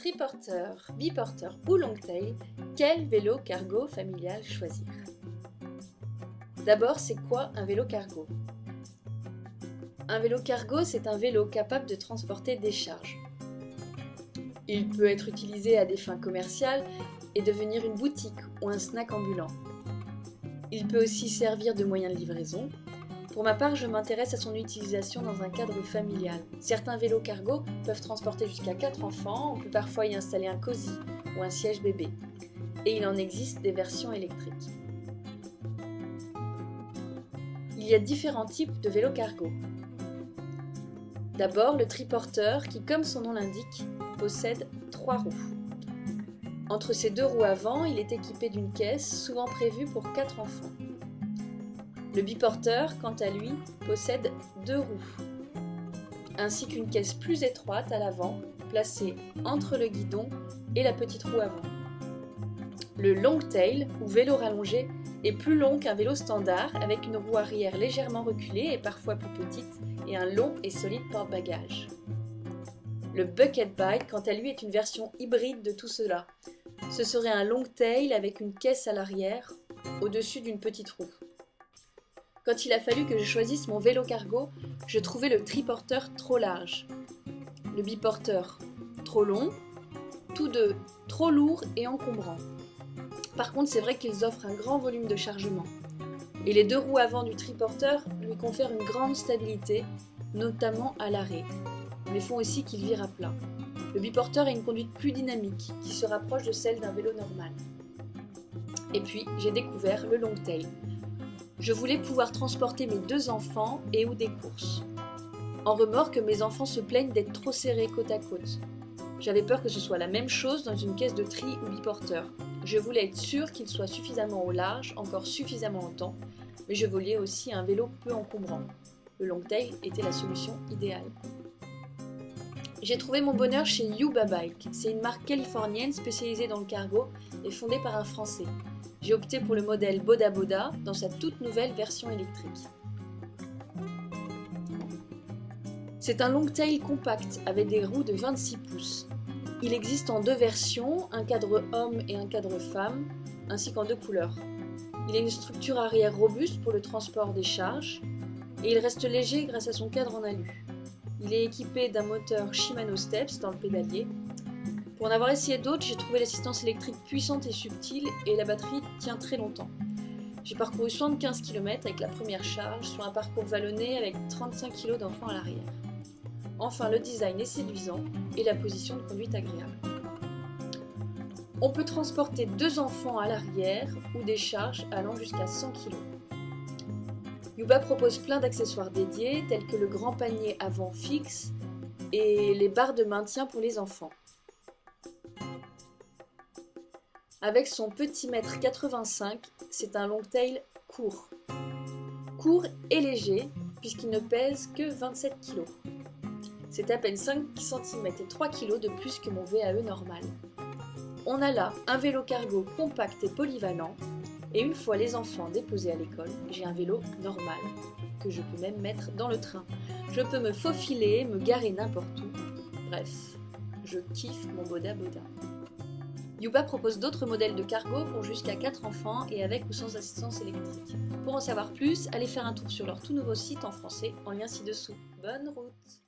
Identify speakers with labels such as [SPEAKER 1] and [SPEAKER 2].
[SPEAKER 1] Triporteur, biporteur ou longtail, quel vélo cargo familial choisir? D'abord, c'est quoi un vélo cargo? Un vélo cargo, c'est un vélo capable de transporter des charges. Il peut être utilisé à des fins commerciales et devenir une boutique ou un snack ambulant. Il peut aussi servir de moyen de livraison. Pour ma part, je m'intéresse à son utilisation dans un cadre familial. Certains vélos cargo peuvent transporter jusqu'à 4 enfants, on peut parfois y installer un cosy ou un siège bébé. Et il en existe des versions électriques. Il y a différents types de vélos cargo. D'abord, le triporteur qui, comme son nom l'indique, possède 3 roues. Entre ses 2 roues avant, il est équipé d'une caisse, souvent prévue pour 4 enfants. Le biporteur, quant à lui, possède 2 roues, ainsi qu'une caisse plus étroite à l'avant, placée entre le guidon et la petite roue avant. Le longtail, ou vélo rallongé, est plus long qu'un vélo standard, avec une roue arrière légèrement reculée et parfois plus petite, et un long et solide porte-bagages. Le bucket bike, quant à lui, est une version hybride de tout cela. Ce serait un longtail avec une caisse à l'arrière, au-dessus d'une petite roue. Quand il a fallu que je choisisse mon vélo cargo, je trouvais le triporteur trop large, le biporteur trop long, tous deux trop lourds et encombrants. Par contre, c'est vrai qu'ils offrent un grand volume de chargement. Et les 2 roues avant du triporteur lui confèrent une grande stabilité, notamment à l'arrêt, mais font aussi qu'il vire à plat. Le biporteur a une conduite plus dynamique, qui se rapproche de celle d'un vélo normal. Et puis, j'ai découvert le longtail. Je voulais pouvoir transporter mes 2 enfants et ou des courses. En remorque, mes enfants se plaignent d'être trop serrés côte à côte. J'avais peur que ce soit la même chose dans une caisse de tri ou biporteur. Je voulais être sûre qu'il soit suffisamment au large, encore suffisamment longtemps, mais je voulais aussi un vélo peu encombrant. Le longtail était la solution idéale. J'ai trouvé mon bonheur chez Yuba Bike. C'est une marque californienne spécialisée dans le cargo et fondée par un Français. J'ai opté pour le modèle Boda Boda dans sa toute nouvelle version électrique. C'est un longtail compact avec des roues de 26 pouces. Il existe en 2 versions, un cadre homme et un cadre femme, ainsi qu'en 2 couleurs. Il a une structure arrière robuste pour le transport des charges et il reste léger grâce à son cadre en alu. Il est équipé d'un moteur Shimano Steps dans le pédalier. Pour en avoir essayé d'autres, j'ai trouvé l'assistance électrique puissante et subtile et la batterie tient très longtemps. J'ai parcouru 75 km avec la première charge sur un parcours vallonné avec 35 kg d'enfants à l'arrière. Enfin, le design est séduisant et la position de conduite agréable. On peut transporter 2 enfants à l'arrière ou des charges allant jusqu'à 100 kg. Yuba propose plein d'accessoires dédiés tels que le grand panier avant fixe et les barres de maintien pour les enfants. Avec son petit mètre 85, c'est un longtail court. Court et léger puisqu'il ne pèse que 27 kg. C'est à peine 5 cm et 3 kg de plus que mon VAE normal. On a là un vélo cargo compact et polyvalent, et une fois les enfants déposés à l'école, j'ai un vélo normal, que je peux même mettre dans le train. Je peux me faufiler, me garer n'importe où. Bref, je kiffe mon Boda Boda. Yuba propose d'autres modèles de cargo pour jusqu'à 4 enfants et avec ou sans assistance électrique. Pour en savoir plus, allez faire un tour sur leur tout nouveau site en français en lien ci-dessous. Bonne route!